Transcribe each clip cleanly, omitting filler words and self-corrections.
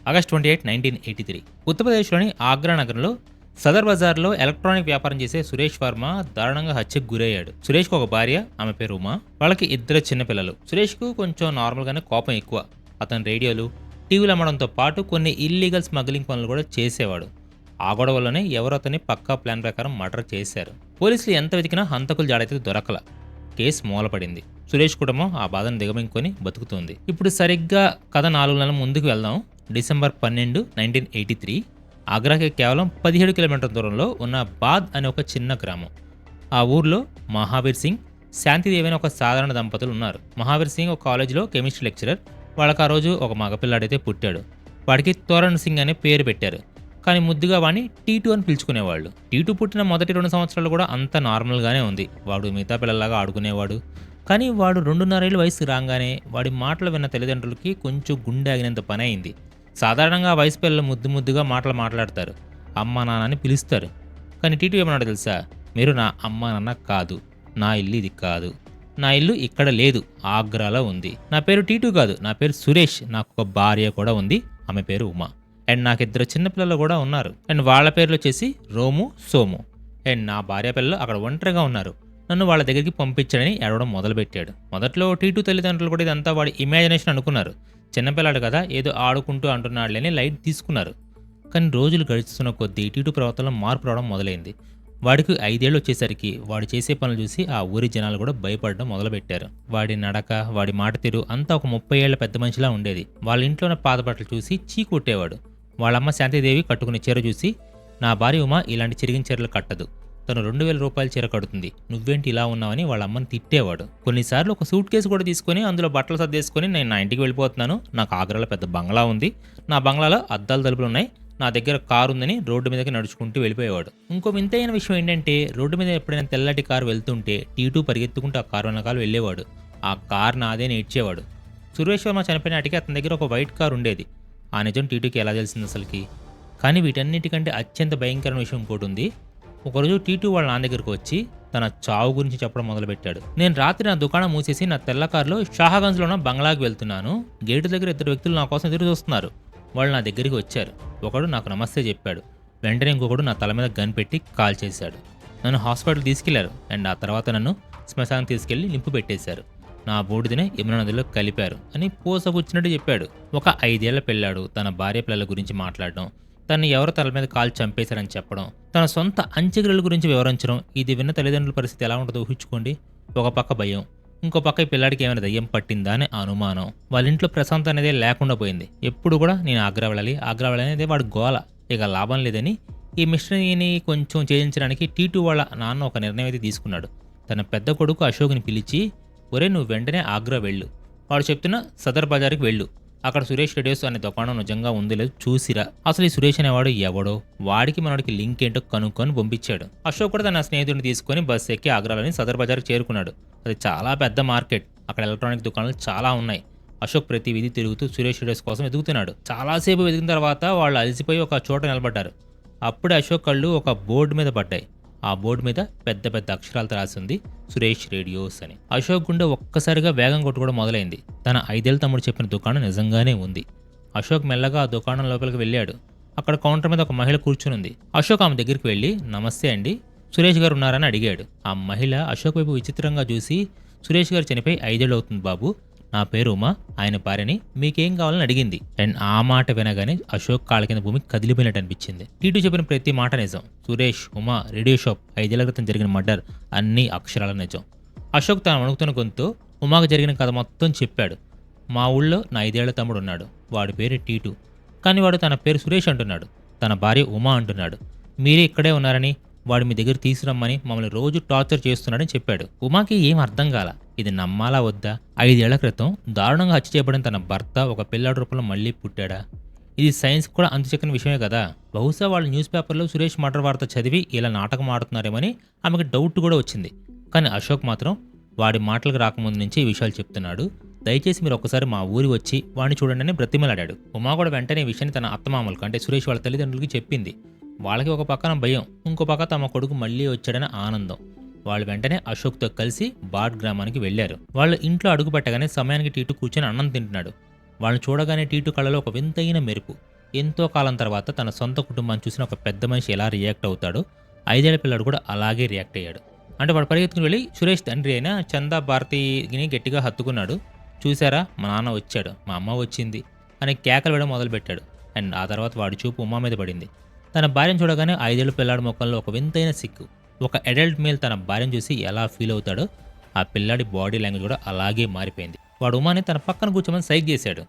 August 28, 1983 ఉత్తరప్రదేశ్లోని ఆగ్రా నగరంలో సదర్ బజార్లో ఎలక్ట్రానిక్ వ్యాపారం చేసే సురేష్ వర్మ దారుణంగా హత్యకు గురయ్యాడు. సురేష్కు ఒక భార్య, ఆమె పేరు ఉమా. వాళ్ళకి 2 చిన్న పిల్లలు. సురేష్కు కొంచెం నార్మల్గానే కోపం ఎక్కువ. అతను రేడియోలు, టీవీలు అమ్మడంతో పాటు కొన్ని ఇల్లీగల్ స్మగ్లింగ్ పనులు కూడా చేసేవాడు. ఆ గొడవలోనే ఎవరో అతన్ని పక్కా ప్లాన్ ప్రకారం మర్డర్ చేశారు. పోలీసులు ఎంత వెతికినా హంతకుల జాడైతే దొరకల. కేసు మూలపడింది. సురేష్ కుటుంబం ఆ బాధను దిగమింగుకొని బతుకుతుంది. ఇప్పుడు సరిగ్గా కథ 4 నెలల ముందుకు వెళ్దాం. డిసెంబర్ 12, 1983 ఆగ్రాకి కేవలం 17 కిలోమీటర్ల దూరంలో ఉన్న బాద్ అనే ఒక చిన్న గ్రామం. ఆ ఊర్లో మహావీర్ సింగ్, శాంతిదేవి అనే ఒక సాధారణ దంపతులు ఉన్నారు. మహావీర్ సింగ్ ఒక కాలేజీలో కెమిస్ట్రీ లెక్చరర్. వాళ్ళకి ఆ రోజు ఒక మగపిల్లాడైతే పుట్టాడు. వాడికి తోరణ్ సింగ్ అనే పేరు పెట్టారు. కానీ ముద్దుగా వాడిని టీటు అని పిలుచుకునేవాళ్ళు. టీటు పుట్టిన మొదటి 2 సంవత్సరాలు కూడా అంత నార్మల్గానే ఉంది. వాడు మిగతా పిల్లల్లాగా ఆడుకునేవాడు. కానీ వాడు 2.5 ఏళ్ళ వయసుకు రాగానే వాడి మాటలు విన్న తల్లిదండ్రులకి కొంచెం గుండె ఆగినంత పని అయింది. సాధారణంగా ఆ వయసు పిల్లలు ముద్దుగా మాటలు మాట్లాడతారు, అమ్మ నాన్న అని పిలుస్తారు. కానీ టీటు ఏమన్నాడు తెలుసా? మీరు నా అమ్మ నాన్న కాదు, నా ఇల్లు ఇది కాదు, నా ఇల్లు ఇక్కడ లేదు, ఆగ్రాలో ఉంది. నా పేరు టీటు కాదు, నా పేరు సురేష్. నాకు ఒక భార్య కూడా ఉంది, ఆమె పేరు ఉమా. అండ్ నాకు 2 చిన్నపిల్లలు కూడా ఉన్నారు. అండ్ వాళ్ళ పేర్లు వచ్చేసి రోము, సోము. అండ్ నా భార్య పిల్లలు అక్కడ ఒంటరిగా ఉన్నారు. నన్ను వాళ్ళ దగ్గరికి పంపించాడని ఏడవడం మొదలుపెట్టాడు. మొదట్లో టీటు తల్లిదండ్రులు కూడా ఇదంతా వాడి ఇమాజినేషన్ అనుకున్నారు. చిన్నపిల్లాడు కదా, ఏదో ఆడుకుంటూ అంటున్నాడులేని లైట్ తీసుకున్నారు. కానీ రోజులు గడుస్తున్న కొద్దీ టీటు ప్రవర్తనలో మార్పు రావడం మొదలైంది. వాడికి 5 ఏళ్ళు వచ్చేసరికి వాడు చేసే పనులు చూసి ఆ ఊరి జనాలు కూడా భయపడడం మొదలుపెట్టారు. వాడి నడక, వాడి మాట తీరు అంతా ఒక 30 ఏళ్ల పెద్ద మనిషిలా ఉండేది. వాళ్ళ ఇంట్లో ఉన్న పాత బట్టలు చూసి చీకొట్టేవాడు. వాళ్ళమ్మ శాంతిదేవి కట్టుకునే చీర చూసి, నా భార్య ఉమా ఇలాంటి చిరిగిన చీరలు కట్టదు, తను 2000 రూపాయల చీర కడుతుంది, నువ్వేంటి ఇలా ఉన్నావని వాళ్ళ అమ్మని తిట్టేవాడు. కొన్నిసార్లు ఒక సూట్ కేసు కూడా తీసుకొని అందులో బట్టలు సర్దేసుకొని నేను నా ఇంటికి వెళ్ళిపోతున్నాను, నాకు ఆగ్రాలో పెద్ద బంగ్లా ఉంది, నా బంగ్లాలో అద్దాలు తలుపులు ఉన్నాయి, నా దగ్గర కారు ఉందని రోడ్డు మీదకి నడుచుకుంటూ వెళ్ళిపోయేవాడు. ఇంకో వింతైన విషయం ఏంటంటే, రోడ్డు మీద ఎప్పుడైనా తెల్లటి కారు వెళ్తుంటే టీటు పరిగెత్తుకుంటూ ఆ కారు వెనకాల వెళ్ళేవాడు. ఆ కారు నాదే నేర్చేవాడు. సురేష్ వర్మ చనిపోయిన నాటికి అతని దగ్గర ఒక వైట్ కారు ఉండేది. ఆ నిజం టీటుకి ఎలా తెలిసింది అసలుకి? కానీ వీటన్నిటికంటే అత్యంత భయంకరమైన విషయం ఇంకోటి ఉంది. ఒకరోజు టీటు వాళ్ళ నాన్న దగ్గరకు వచ్చి తన చావు గురించి చెప్పడం మొదలుపెట్టాడు. నేను రాత్రి నా దుకాణం మూసేసి నా తెల్ల కారులో షాహగంజ్లో ఉన్న బంగ్లాకి వెళ్తున్నాను. గేటు దగ్గర 2 వ్యక్తులు నా కోసం ఎదురు చూస్తున్నారు. వాళ్ళు నా దగ్గరికి వచ్చారు. ఒకడు నాకు నమస్తే చెప్పాడు. వెంటనే ఇంకొకడు నా తల మీద గన్ పెట్టి కాల్ చేశాడు. నన్ను హాస్పిటల్ తీసుకెళ్లారు. అండ్ ఆ తర్వాత నన్ను శ్మశానం తీసుకెళ్లి నింపు పెట్టేశారు. నా బూడిదనే యమునా నదిలో కలిపారు అని పూసగుచ్చినట్టు చెప్పాడు. ఒక 5 ఏళ్ల పిల్లాడు తన భార్య పిల్లల గురించి మాట్లాడడం, తను ఎవరో తల మీద కాలు చంపేశారని చెప్పడం, తన సొంత అంత్యక్రియల గురించి వివరించడం, ఇది విన్న తల్లిదండ్రుల పరిస్థితి ఎలా ఉంటుందో ఊహించుకోండి. ఒక పక్క భయం, ఇంకో పక్క ఈ పిల్లాడికి ఏమైనా దయ్యం పట్టిందా అనే అనుమానం. వాళ్ళ ఇంట్లో ప్రశాంతం అనేది లేకుండా పోయింది. ఎప్పుడు కూడా నేను ఆగ్రా వెళ్ళాలి అనేది వాడు గోల. ఇక లాభం లేదని ఈ మిషనరీని కొంచెం చేయించడానికి టీటు వాళ్ళ నాన్న ఒక నిర్ణయం అయితే తీసుకున్నాడు. తన పెద్ద కొడుకు అశోక్ని పిలిచి, ఒరే నువ్వు వెంటనే ఆగ్రా వెళ్ళు, వాడు చెప్తున్న సదర్ బజార్కి వెళ్ళు, అక్కడ సురేష్ రేడియోస్ అనే దుకాణం నిజంగా ఉంది లేదు చూసిరా, అసలు ఈ సురేష్ అనేవాడు ఎవడో, వాడికి మనడికి లింక్ ఏంటో కనుక్కొని పంపించాడు. అశోక్ కూడా తన స్నేహితుడిని తీసుకొని బస్సు ఎక్కి ఆగ్రాలోని సదర్ బజార్కి చేరుకున్నాడు. అది చాలా పెద్ద మార్కెట్. అక్కడ ఎలక్ట్రానిక్ దుకాణాలు చాలా ఉన్నాయి. అశోక్ ప్రతి వీధి తిరుగుతూ సురేష్ రేడియోస్ కోసం వెతుకుతున్నాడు. చాలాసేపు వెతికిన తర్వాత వాళ్ళు అలసిపోయి ఒక చోట నిలబడ్డారు. అప్పుడే అశోక్ కళ్ళు ఒక బోర్డు మీద పడ్డాయి. ఆ బోర్డు మీద పెద్ద పెద్ద అక్షరాలతో రాసింది సురేష్ రేడియోస్ అని. అశోక్ గుండె ఒక్కసారిగా వేగం కొట్టుకోవడం మొదలైంది. తన 5 ఏళ్ల తమ్ముడు చెప్పిన దుకాణం నిజంగానే ఉంది. అశోక్ మెల్లగా ఆ దుకాణం లోపలికి వెళ్ళాడు. అక్కడ కౌంటర్ మీద ఒక మహిళ కూర్చునుంది. అశోక్ ఆమె దగ్గరికి వెళ్ళి, నమస్తే అండి, సురేష్ గారు ఉన్నారని అడిగాడు. ఆ మహిళ అశోక్ వైపు విచిత్రంగా చూసి, సురేష్ గారు చనిపోయి 5 ఏళ్ళు అవుతుంది బాబు, నా పేరు ఉమా, ఆయన భార్యని, మీకేం కావాలని అడిగింది. అండ్ ఆ మాట వినగానే అశోక్ కాళ్ళ కింద భూమి కదిలిపోయినట్టు అనిపించింది. టీటు చెప్పిన ప్రతి మాట నిజం. సురేష్, ఉమా, రేడియో షాప్, 5 ఏళ్ల క్రితం జరిగిన మర్డర్ అన్ని అక్షరాల నిజం. అశోక్ తన వణుకుతున్న గొంతు ఉమాకు జరిగిన కథ మొత్తం చెప్పాడు. మా ఊళ్ళో నా 5 ఏళ్ల తమ్ముడు ఉన్నాడు, వాడి పేరు టీటు, కానీ వాడు తన పేరు సురేష్ అంటున్నాడు, తన భార్య ఉమా అంటున్నాడు. మీరే ఇక్కడే ఉన్నారని, వాడు మీ దగ్గర తీసుకురమ్మని మమ్మల్ని రోజు టార్చర్ చేస్తున్నాడని చెప్పాడు. ఉమాకి ఏం అర్థం కాల. ఇది నమ్మాలా వద్దా? 5 ఏళ్ల క్రితం దారుణంగా హత్య చేయబడిన తన భర్త ఒక పిల్లాడి రూపంలో మళ్ళీ పుట్టాడా? ఇది సైన్స్ కూడా అంతుచెక్కని విషయమే కదా. బహుశా వాళ్ళు న్యూస్ పేపర్లో సురేష్ మర్డర్ వార్త చదివి ఇలా నాటకం ఆడుతున్నారేమని ఆమెకు డౌట్ కూడా వచ్చింది. కానీ అశోక్ మాత్రం వాడి మాటలకు రాకముందు నుంచి ఈ విషయాలు చెప్తున్నాడు. దయచేసి మీరు ఒక్కసారి మా ఊరి వచ్చి వాడిని చూడండి అని బ్రతిమలాడాడు. ఉమా కూడా వెంటనే ఈ విషయాన్ని తన అత్తమామలకు అంటే సురేష్ వాళ్ళ తల్లిదండ్రులకి చెప్పింది. వాళ్ళకి ఒక పక్కన భయం, ఇంకో పక్క తమ కొడుకు మళ్ళీ వచ్చాడని ఆనందం. వాళ్ళు వెంటనే అశోక్తో కలిసి బాడ్ గ్రామానికి వెళ్లారు. వాళ్ళు ఇంట్లో అడుగు పెట్టగానే సమయానికి టీటు కూర్చొని అన్నం తింటున్నాడు. వాళ్ళని చూడగానే టీటు కళ్ళలో ఒక వింతైన మెరుపు. ఎంతో కాలం తర్వాత తన సొంత కుటుంబాన్ని చూసిన ఒక పెద్ద మనిషి ఎలా రియాక్ట్ అవుతాడో 5 ఏళ్ల పిల్లాడు కూడా అలాగే రియాక్ట్ అయ్యాడు. అంటే వాడు పరిగెత్తుకుని వెళ్ళి సురేష్ తండ్రి అయిన చందా భారతిని గట్టిగా హత్తుకున్నాడు. చూసారా మా నాన్న వచ్చాడు, మా అమ్మ వచ్చింది అని కేకలు వేయడం మొదలుపెట్టాడు. అండ్ ఆ తర్వాత వాడి చూపు ఉమా మీద పడింది. తన భార్యను చూడగానే 5 ఏళ్ల పిల్లాడి ముఖంలో ఒక వింతైన సిగ్గు. ఒక అడల్ట్ మేల్ తన భార్యను చూసి ఎలా ఫీల్ అవుతాడో ఆ పిల్లాడి బాడీ లాంగ్వేజ్ కూడా అలాగే మారిపోయింది. వాడు ఉమాని తన పక్కన కూర్చోమని సైగ్ చేశాడు.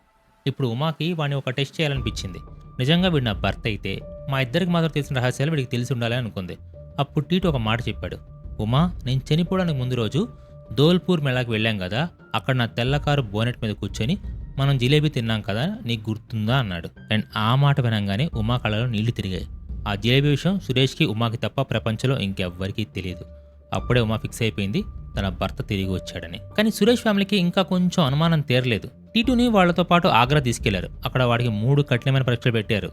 ఇప్పుడు ఉమాకి వాడిని ఒక టెస్ట్ చేయాలనిపించింది. నిజంగా వీడు నా భర్త అయితే మా ఇద్దరికి మాత్రం తెలిసిన రహస్యాలు వీడికి తెలిసి ఉండాలి అనుకుంది. అప్పుడు టీటు ఒక మాట చెప్పాడు. ఉమా, నేను చనిపోవడానికి ముందు రోజు ధోల్పూర్ మేళాకి వెళ్ళాం కదా, అక్కడ నా తెల్ల కారు బోనెట్ మీద కూర్చొని మనం జిలేబీ తిన్నాం కదా, నీకు గుర్తుందా అన్నాడు. అండ్ ఆ మాట వినంగానే ఉమా కళ్ళలో నీళ్లు తిరిగాయి. ఆ జిలేబీ విషయం సురేష్కి ఉమాకి తప్ప ప్రపంచంలో ఇంకెవ్వరికీ తెలియదు. అప్పుడే ఉమా ఫిక్స్ అయిపోయింది తన భర్త తిరిగి వచ్చాడని. కానీ సురేష్ ఫ్యామిలీకి ఇంకా కొంచెం అనుమానం తీరలేదు. టీటుని వాళ్లతో పాటు ఆగ్రా తీసుకెళ్లారు. అక్కడ వాడికి 3 కఠినమైన పరీక్షలు పెట్టారు.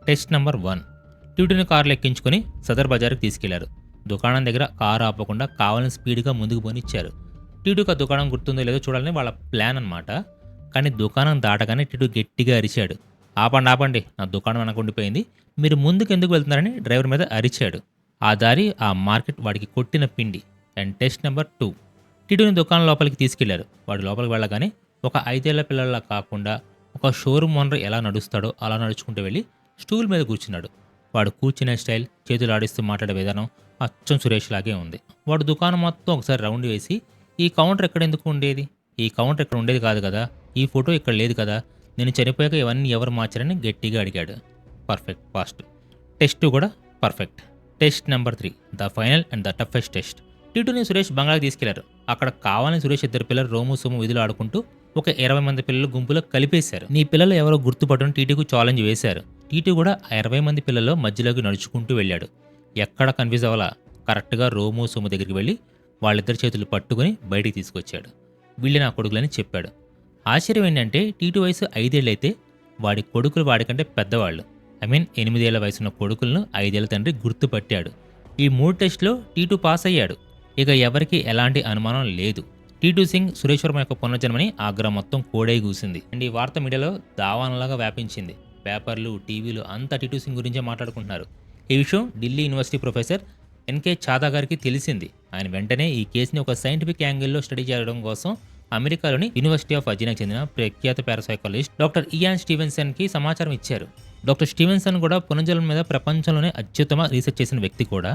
Test number 1. టీటుని కారులో ఎక్కించుకుని సదర్ బజార్కి తీసుకెళ్లారు. దుకాణం దగ్గర కారు ఆపకుండా కావాలని స్పీడ్గా ముందుకు పోనిచ్చారు. టీటుకు ఆ దుకాణం గుర్తుందో లేదో చూడాలని వాళ్ళ ప్లాన్ అన్నమాట. కానీ దుకాణం దాటగానే టీటు గట్టిగా అరిచాడు. ఆపండి ఆపండి, నా దుకాణం వెనకుండిపోయింది, మీరు ముందుకు ఎందుకు వెళ్తున్నారని డ్రైవర్ మీద అరిచాడు. ఆ దారి ఆ మార్కెట్ వాడికి కొట్టిన పిండి. And test number 2. టీటుని దుకాణం లోపలికి తీసుకెళ్లారు. వాడు లోపలికి వెళ్ళగానే ఒక 5 ఏళ్ల పిల్లల్లా కాకుండా ఒక షోరూమ్ ఓనర్ ఎలా నడుస్తాడో అలా నడుచుకుంటూ వెళ్ళి స్టూల్ మీద కూర్చున్నాడు. వాడు కూర్చునే స్టైల్, చేతులు ఆడిస్తూ మాట్లాడే విధానం అచ్చం సురేష్ లాగే ఉంది. వాడు దుకాణం మొత్తం ఒకసారి రౌండ్ వేసి, ఈ కౌంటర్ ఎక్కడ ఎందుకు ఉండేది, ఈ కౌంటర్ ఇక్కడ ఉండేది కాదు కదా, ఈ ఫోటో ఇక్కడ లేదు కదా, నేను చనిపోయాక ఇవన్నీ ఎవరు మార్చారని గట్టిగా అడిగాడు. Perfect fast. టెస్ట్ కూడా perfect. Test number 3, the final and the toughest test. టీటుని సురేష్ బంగ్లాకి తీసుకెళ్లారు. అక్కడ కావాలని సురేష్ ఇద్దరు పిల్లలు రోము సోము విధులు ఆడుకుంటూ ఒక 20 మంది పిల్లలు గుంపులో కలిపేశారు. నీ పిల్లలు ఎవరో గుర్తుపట్టని టీటీకు ఛాలెంజ్ వేశారు. టీటీ కూడా 20 మంది పిల్లల్లో మధ్యలోకి నడుచుకుంటూ వెళ్ళాడు. ఎక్కడ కన్ఫ్యూజ్ అవ్వాలా, కరెక్ట్గా రోము సోము దగ్గరికి వెళ్ళి వాళ్ళిద్దరి చేతులు పట్టుకుని బయటికి తీసుకొచ్చాడు. వీళ్ళు నా కొడుకులని చెప్పాడు. ఆశ్చర్యం ఏంటంటే టీటు వయసు 5 ఏళ్ళైతే వాడి కొడుకులు వాడికంటే పెద్దవాళ్ళు. 8 ఏళ్ల వయసున్న కొడుకులను 5 ఏళ్ల తండ్రి గుర్తుపట్టాడు. ఈ 3 టెస్టులో టీటు పాస్ అయ్యాడు. ఇక ఎవరికి ఎలాంటి అనుమానం లేదు. టీటు సింగ్ సురేష్ వర్మ యొక్క పునర్జన్మని ఆగ్రా మొత్తం కోడై కూసింది. అండ్ ఈ వార్త మీడియాలో దావానలాగా వ్యాపించింది. పేపర్లు, టీవీలు అంతా టీటు సింగ్ గురించే మాట్లాడుకుంటున్నారు. ఈ విషయం Delhi university professor NK Chadha గారికి తెలిసింది. ఆయన వెంటనే ఈ కేసుని ఒక సైంటిఫిక్ యాంగిల్లో స్టడీ చేయడం కోసం అమెరికాలోని యూనివర్సిటీ ఆఫ్ వర్జీనియాకి చెందిన ప్రఖ్యాత పారాసైకాలజిస్ట్ డాక్టర్ ఇయాన్ స్టీవెన్సన్కి సమాచారం ఇచ్చారు. డాక్టర్ స్టీవెన్సన్ కూడా పునర్జన్మ మీద ప్రపంచంలోనే అత్యుత్తమ రీసెర్చ్ చేసిన వ్యక్తి కూడా.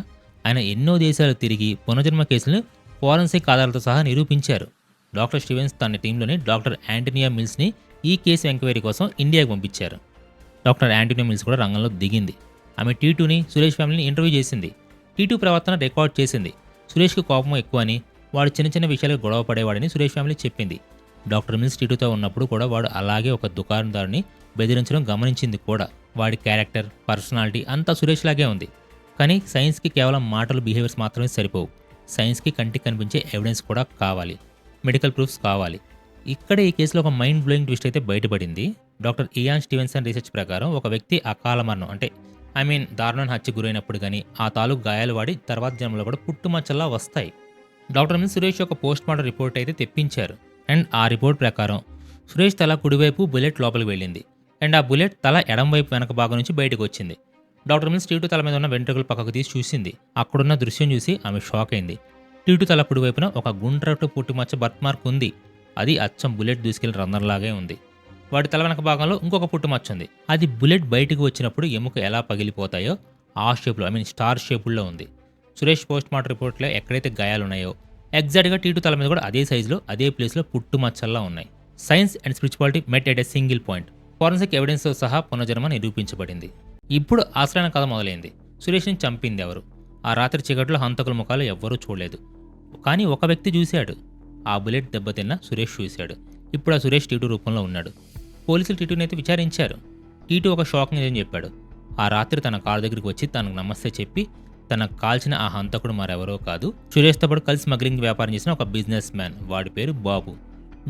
ఆయన ఎన్నో దేశాలు తిరిగి పునర్జన్మ కేసులను ఫోరెన్సిక్ ఆధారాలతో సహా నిరూపించారు. డాక్టర్ స్టీవెన్స్ తన టీంలోని డాక్టర్ యాంటోనియా మిల్స్ని ఈ కేసు ఎంక్వైరీ కోసం ఇండియాకి పంపించారు. డాక్టర్ యాంటోనియా మిల్స్ కూడా రంగంలో దిగింది. ఆమె టీటుని, సురేష్ ఫ్యామిలీని ఇంటర్వ్యూ చేసింది. టీటు ప్రవర్తన రికార్డ్ చేసింది. సురేష్కి కోపం ఎక్కువ అని, వాడు చిన్న చిన్న విషయాలకు గొడవ పడేవాడని సురేష్ ఫ్యామిలీ చెప్పింది. డాక్టర్ మిల్స్ టీటుతో ఉన్నప్పుడు కూడా వాడు అలాగే ఒక దుకాణదారుని బెదిరించడం గమనించింది కూడా. వాడి క్యారెక్టర్, పర్సనాలిటీ అంతా సురేష్ లాగే ఉంది. కానీ సైన్స్కి కేవలం మాటలు, బిహేవియర్స్ మాత్రమే సరిపోవు. సైన్స్కి కంటికి కనిపించే ఎవిడెన్స్ కూడా కావాలి, మెడికల్ ప్రూఫ్స్ కావాలి. ఇక్కడే ఈ కేసులో ఒక మైండ్ బ్లోయింగ్ ట్విస్ట్ అయితే బయటపడింది. డాక్టర్ ఇయాన్ స్టీవెన్సన్ రీసెర్చ్ ప్రకారం ఒక వ్యక్తి అకాల మరణం అంటే దారుణ హత్య గురైనప్పుడు కానీ ఆ తాలూకు గాయాలు వాడి తర్వాత జన్మలో కూడా పుట్టుమచ్చల్లా వస్తాయి. డాక్టర్ మిల్స్ సురేష్ యొక్క పోస్ట్ మార్టం రిపోర్ట్ అయితే తెప్పించారు. అండ్ ఆ రిపోర్ట్ ప్రకారం సురేష్ తల కుడివైపు బుల్లెట్ లోపలికి వెళ్ళింది. అండ్ ఆ బుల్లెట్ తల ఎడం వైపు వెనక భాగం నుంచి బయటకు వచ్చింది. డాక్టర్ మిల్స్ టీటు తల మీద ఉన్న వెంట్రుకలు పక్కకు తీసి చూసింది. అక్కడున్న దృశ్యం చూసి ఆమె షాక్ అయింది. టీటు తల కుడివైపున ఒక గుండ్రటు పుట్టుమచ్చ బర్త్ మార్క్ ఉంది. అది అచ్చం బుల్లెట్ దూసుకెళ్లిన రంధ్రంలాగే ఉంది. వాడి తల వెనక భాగంలో ఇంకొక పుట్టుమచ్చ ఉంది. అది బుల్లెట్ బయటకు వచ్చినప్పుడు ఎముక ఎలా పగిలిపోతాయో ఆ షేప్లో స్టార్ షేపుల్లో ఉంది. సురేష్ పోస్ట్ మార్టం రిపోర్ట్లో ఎక్కడైతే గాయాలున్నాయో ఎగ్జాక్ట్గా టీటు తల మీద కూడా అదే సైజులో అదే ప్లేస్లో పుట్టుమచ్చల్లా ఉన్నాయి. Science and spirituality met at a single point. Forensic ఎవిడెన్స్తో సహా పునర్జన్మ నిరూపించబడింది. ఇప్పుడు అసలైన కథ మొదలైంది. సురేష్ని చంపింది ఎవరు? ఆ రాత్రి చీకట్లో హంతకుల ముఖాలు ఎవ్వరూ చూడలేదు. కానీ ఒక వ్యక్తి చూశాడు. ఆ బుల్లెట్ దెబ్బతిన్న సురేష్ చూశాడు. ఇప్పుడు ఆ సురేష్ టీటు రూపంలో ఉన్నాడు. పోలీసులు టీటుని అయితే విచారించారు. టీటు ఒక షాకింగ్ నిజం చెప్పాడు. ఆ రాత్రి తన కారు దగ్గరికి వచ్చి తనకు నమస్తే చెప్పి తనకు కాల్చిన ఆ హంతకుడు మరెవరో కాదు, సురేష్తో పాటు కలిసి స్మగ్లింగ్ వ్యాపారం చేసిన ఒక బిజినెస్ మ్యాన్. వాడి పేరు బాబు.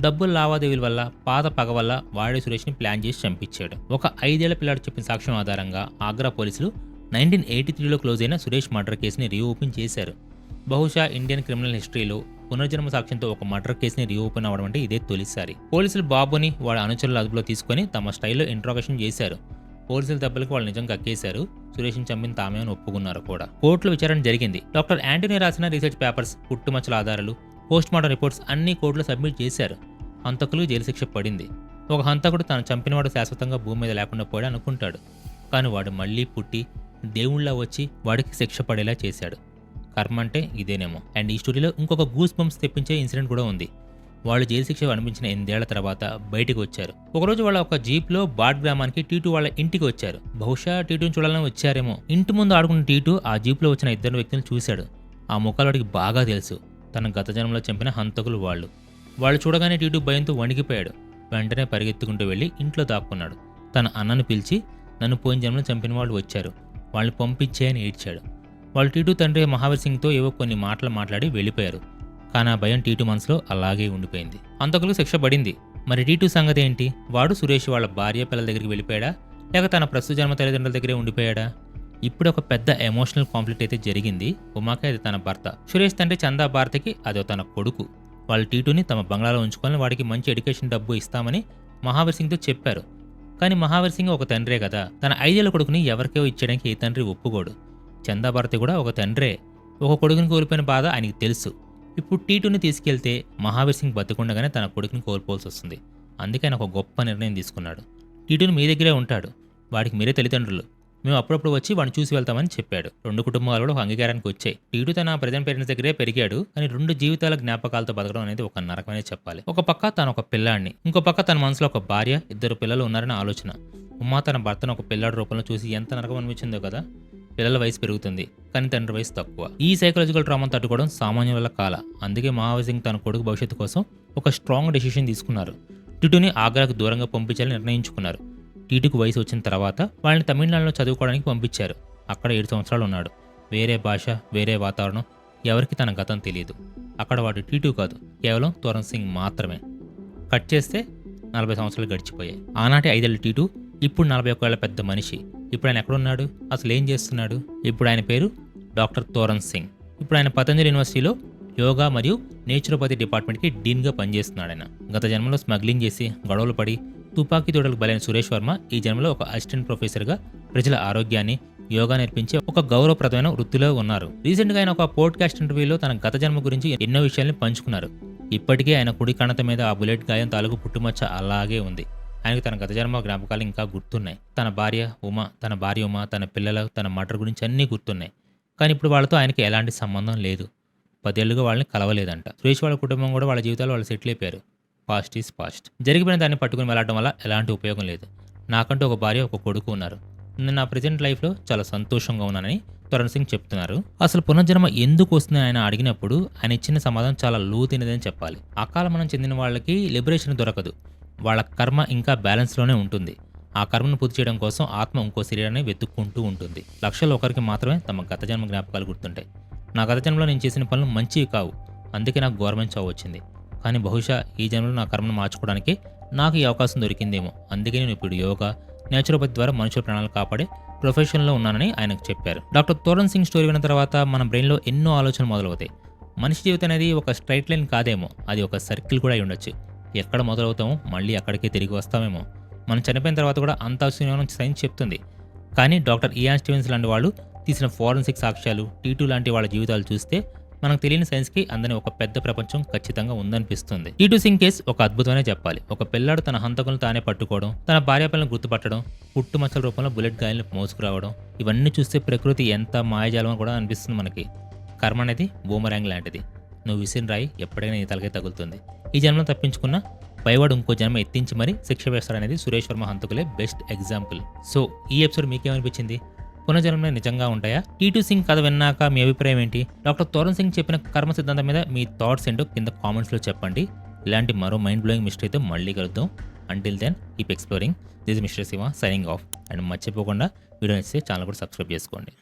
డబ్బుల లావాదేవీల వల్ల, పాత పగ వల్ల వాడే సురేష్ని ప్లాన్ చేసి చంపించాడు. ఒక 5 ఏళ్ల పిల్లాడు చెప్పిన సాక్ష్యం ఆధారంగా ఆగ్రా పోలీసులు 1983లో క్లోజ్ అయిన సురేష్ మర్డర్ కేసుని రీఓపెన్ చేశారు. బహుశా ఇండియన్ క్రిమినల్ హిస్టరీలో పునర్జన్మ సాక్ష్యంతో ఒక మర్డర్ కేసుని రీఓపెన్ అవ్వడం అంటే ఇదే తొలిసారి. పోలీసులు బాబుని వాడి అనుచరుల అదుపులో తీసుకొని తమ స్టైల్లో ఇంట్రాగేషన్ చేశారు. పోలీసుల దెబ్బలకు వాళ్ళు నిజం కక్కేశారు. సురేష్ని చంపిన తామే అని ఒప్పుకున్నారు కూడా. కోర్టులో విచారణ జరిగింది. డాక్టర్ యాంటనీ రాసిన రీసెర్చ్ పేపర్స్, పుట్టుమచ్చల ఆధారాలు, పోస్ట్ మార్టం రిపోర్ట్స్ అన్ని కోర్టులో సబ్మిట్ చేశారు. హంతకులు జైలు శిక్ష పడింది. ఒక హంతకుడు తను చంపినవాడు శాశ్వతంగా భూమి మీద లేకుండా పోయాడు అనుకుంటాడు. కానీ వాడు మళ్ళీ పుట్టి దేవుళ్ళ వచ్చి వాడికి శిక్ష పడేలా చేశాడు. కర్మ అంటే ఇదేనేమో. అండ్ ఈ స్టోరీలో ఇంకొక గూస్ బంప్స్ తెప్పించే ఇన్సిడెంట్ కూడా ఉంది. వాళ్ళు జైలు శిక్ష అనిపించిన 8 ఏళ్ల తర్వాత బయటికి వచ్చారు. ఒకరోజు వాళ్ళ ఒక జీప్లో బాడ్ గ్రామానికి టీటు వాళ్ళ ఇంటికి వచ్చారు. బహుశా టీటుని చూడాలని వచ్చారేమో. ఇంటి ముందు ఆడుకున్న టీటు ఆ జీప్లో వచ్చిన 2 వ్యక్తులను చూశాడు. ఆ ముఖాలు వాడికి బాగా తెలుసు. తన గత జన్మలో చంపిన హంతకులు వాళ్ళు. వాళ్ళు చూడగానే టీటు భయంతో వణికిపోయాడు. వెంటనే పరిగెత్తుకుంటూ వెళ్ళి ఇంట్లో దాక్కున్నాడు. తన అన్నను పిలిచి, నన్ను పోయిన జన్మలో చంపిన వాళ్ళు వచ్చారు, వాళ్ళని పంపించేయని ఏడ్చాడు. వాళ్ళు టీటు తండ్రి మహావీర్ సింగ్తో ఏవో కొన్ని మాటలు మాట్లాడి వెళ్ళిపోయారు. కానీ ఆ భయం టీటు మనసులో అలాగే ఉండిపోయింది. హంతకులకు శిక్ష పడింది. మరి టీటు సంగతి ఏంటి? వాడు సురేష్ వాళ్ళ భార్య పిల్లల దగ్గరికి వెళ్ళిపోయాడా, లేక తన ప్రస్తుత జన్మ తల్లిదండ్రుల దగ్గరే ఉండిపోయాడా? ఇప్పుడు ఒక పెద్ద ఎమోషనల్ కాన్ఫ్లిక్ట్ అయితే జరిగింది. ఉమాకి అది తన భర్త, సురేష్ తండ్రి చందా భారతికి అదో తన కొడుకు. వాళ్ళు టీటుని తమ బంగ్లాలో ఉంచుకొని వాడికి మంచి ఎడ్యుకేషన్ డబ్బు ఇస్తామని మహావీర్ సింగ్తో చెప్పారు. కానీ మహావీర్ సింగ్ ఒక తండ్రే కదా, తన 5 ఏళ్ల కొడుకుని ఎవరికో ఇచ్చేయడానికి ఏ తండ్రి ఒప్పుకోడు. చందా భారతి కూడా ఒక తండ్రే. ఒక కొడుకుని కోల్పోయిన బాధ ఆయనకి తెలుసు. ఇప్పుడు టీటుని తీసుకెళ్తే మహావీర్ సింగ్ బతికుండగానే తన కొడుకుని కోల్పోవాల్సి వస్తుంది. అందుకే ఆయన ఒక గొప్ప నిర్ణయం తీసుకున్నాడు. టీటుని మీ దగ్గరే ఉంటాడు, వాడికి మీరే తల్లిదండ్రులు, మేము అప్పుడప్పుడు వచ్చి వాడిని చూసి వెళ్తామని చెప్పాడు. 2 కుటుంబాలు కూడా ఒక అంగీకారానికి వచ్చాయి. టీటు తన ప్రజెంట్ పేరెంట్స్ దగ్గరే పెరిగాడు. కానీ 2 జీవితాల జ్ఞాపకాలతో బతకడం అనేది ఒక నరకమనే చెప్పాలి. ఒక పక్క తను ఒక పిల్లాడిని, ఇంకో పక్క తన మనసులో ఒక భార్య, 2 పిల్లలు ఉన్నారని ఆలోచన. ఉమా తన భర్తను ఒక పిల్లాడి రూపంలో చూసి ఎంత నరకం అనిపించిందో కదా. పిల్లల వయసు పెరుగుతుంది, కానీ తండ్రి వయసు తక్కువ. ఈ సైకలాజికల్ ట్రామాను తట్టుకోవడం సామాన్య వల్ల కాల. అందుకే మహావీర్ సింగ్ తన కొడుకు భవిష్యత్తు కోసం ఒక స్ట్రాంగ్ డెసిషన్ తీసుకున్నారు. టీటుని ఆగ్రాకు దూరంగా పంపించాలని నిర్ణయించుకున్నారు. టీటుకు వయసు వచ్చిన తర్వాత వాళ్ళని తమిళనాడులో చదువుకోవడానికి పంపించారు. అక్కడ 7 సంవత్సరాలు ఉన్నాడు. వేరే భాష, వేరే వాతావరణం, ఎవరికి తన గతం తెలియదు. అక్కడ వాడు టీటు కాదు, కేవలం తోరణ్ సింగ్ మాత్రమే. కట్ చేస్తే 40 సంవత్సరాలు గడిచిపోయాయి. ఆనాటి 5 ఏళ్ల టీటు ఇప్పుడు 41 ఏళ్ల పెద్ద మనిషి. ఇప్పుడు ఆయన ఎక్కడున్నాడు, అసలు ఏం చేస్తున్నాడు? ఇప్పుడు ఆయన పేరు డాక్టర్ తోరణ్ సింగ్. ఇప్పుడు ఆయన పతంజలి యూనివర్సిటీలో యోగా మరియు నేచురోపతి డిపార్ట్మెంట్కి డీన్గా పనిచేస్తున్నాడు. ఆయన గత జన్మలో స్మగ్లింగ్ చేసి గొడవలు పడి తుపాకీ తోటలకు బలైన సురేష్ వర్మ ఈ జన్మలో ఒక అసిస్టెంట్ ప్రొఫెసర్గా ప్రజల ఆరోగ్యాన్ని, యోగా నేర్పించే ఒక గౌరవప్రదమైన వృత్తిలో ఉన్నారు. రీసెంట్గా ఆయన ఒక పోడ్కాస్ట్ ఇంటర్వ్యూలో తన గత జన్మ గురించి ఎన్నో విషయాల్ని పంచుకున్నారు. ఇప్పటికే ఆయన కుడి కణత మీద ఆ బుల్లెట్ గాయం తాలూకు పుట్టుమచ్చ అలాగే ఉంది. ఆయనకు తన గత జన్మ జ్ఞాపకాలు ఇంకా గుర్తున్నాయి. తన భార్య ఉమా, తన పిల్లలు, తన మర్డర్ గురించి అన్నీ గుర్తున్నాయి. కానీ ఇప్పుడు వాళ్ళతో ఆయనకి ఎలాంటి సంబంధం లేదు. 10 ఏళ్లుగా వాళ్ళని కలవలేదంట. సురేష్ వాళ్ళ కుటుంబం కూడా వాళ్ళ జీవితాలు వాళ్ళు సెటిల్ అయిపోయారు. Past is past. జరిగిపోయిన దాన్ని పట్టుకుని వెళ్ళడం వల్ల ఎలాంటి ఉపయోగం లేదు. నాకంటూ ఒక భార్య, ఒక కొడుకు ఉన్నారు. నేను నా ప్రజెంట్ లైఫ్లో చాలా సంతోషంగా ఉన్నానని తరుణ్ సింగ్ చెప్తున్నారు. అసలు పునర్జన్మ ఎందుకు వస్తుందని ఆయన అడిగినప్పుడు ఆయన ఇచ్చిన సమాధానం చాలా లోతైనదని చెప్పాలి. అకాల మనం చెందిన వాళ్ళకి లిబరేషన్ దొరకదు. వాళ్ళ కర్మ ఇంకా బ్యాలెన్స్లోనే ఉంటుంది. ఆ కర్మను పూర్తి చేయడం కోసం ఆత్మ ఇంకో శరీరాన్ని వెతుక్కుంటూ ఉంటుంది. లక్షల్లో ఒకరికి మాత్రమే తమ గత జన్మ జ్ఞాపకాలు గుర్తుంటాయి. నా గత జన్మలో నేను చేసిన పనులు మంచివి కావు, అందుకే నాకు గవర్నమెంట్ చావు వచ్చింది. కానీ బహుశా ఈ జన్మలో నా కర్మను మార్చుకోవడానికి నాకు ఈ అవకాశం దొరికిందేమో. అందుకే నేను ఇప్పుడు యోగా, నేచురోపతి ద్వారా మనుషుల ప్రాణాలు కాపాడే ప్రొఫెషన్లో ఉన్నానని ఆయనకు చెప్పారు. డాక్టర్ తోరణ్ సింగ్ స్టోరీ విన్న తర్వాత మన బ్రెయిన్లో ఎన్నో ఆలోచనలు మొదలవుతాయి. మనిషి జీవితం అనేది ఒక స్ట్రైట్ లైన్ కాదేమో, అది ఒక సర్కిల్ కూడా అయి ఉండొచ్చు. ఎక్కడ మొదలవుతామో మళ్ళీ అక్కడికే తిరిగి వస్తామేమో. మనం చనిపోయిన తర్వాత కూడా అంత అవసరం సైన్స్ చెప్తుంది. కానీ డాక్టర్ ఇయాన్ స్టీవెన్స్ లాంటి వాళ్ళు తీసిన ఫోరెన్సిక్ సాక్ష్యాలు, టీటు లాంటి వాళ్ళ జీవితాలు చూస్తే మనకు తెలియని సైన్స్కి అందని ఒక పెద్ద ప్రపంచం ఖచ్చితంగా ఉందనిపిస్తుంది. టీటు సింగ్ కేసు ఒక అద్భుతమనే చెప్పాలి. ఒక పిల్లాడు తన హంతకులను తానే పట్టుకోవడం, తన భార్య పిల్లలను గుర్తుపట్టడం, పుట్టుమచ్చల రూపంలో బుల్లెట్ గాయాలను మోసుకురావడం, ఇవన్నీ చూస్తే ప్రకృతి ఎంత మాయజాలం కూడా అనిపిస్తుంది మనకి. కర్మ అనేది బూమరాంగ్ లాంటిది. నువ్వు విసిరిన రాయి ఎప్పటికైనా నీ తలకే తగులుతుంది. ఈ జన్మను తప్పించుకున్న పైవాడు ఇంకో జన్మ ఎత్తించి మరీ శిక్ష వేస్తారనేది సురేష్ వర్మ హంతకులే బెస్ట్ ఎగ్జాంపుల్. సో ఈ ఎపిసోడ్ మీకేమనిపించింది? పునర్జన్మలు నిజంగా ఉంటాయా? టీటు సింగ్ కథ విన్నాక మీ అభిప్రాయం ఏంటి? డాక్టర్ తోరణ్ సింగ్ చెప్పిన కర్మ సిద్ధాంతం మీద మీ థాట్స్ ఏంటో కింద కామెంట్స్లో చెప్పండి. ఇలాంటి మరో మైండ్ బ్లోయింగ్ మిస్టరీతో మళ్ళీ కలుద్దాం. Until then keep exploring. This mister Shiva signing off. And మర్చిపోకుండా వీడియో నచ్చితే ఛానల్ కూడా సబ్స్క్రైబ్ చేసుకోండి.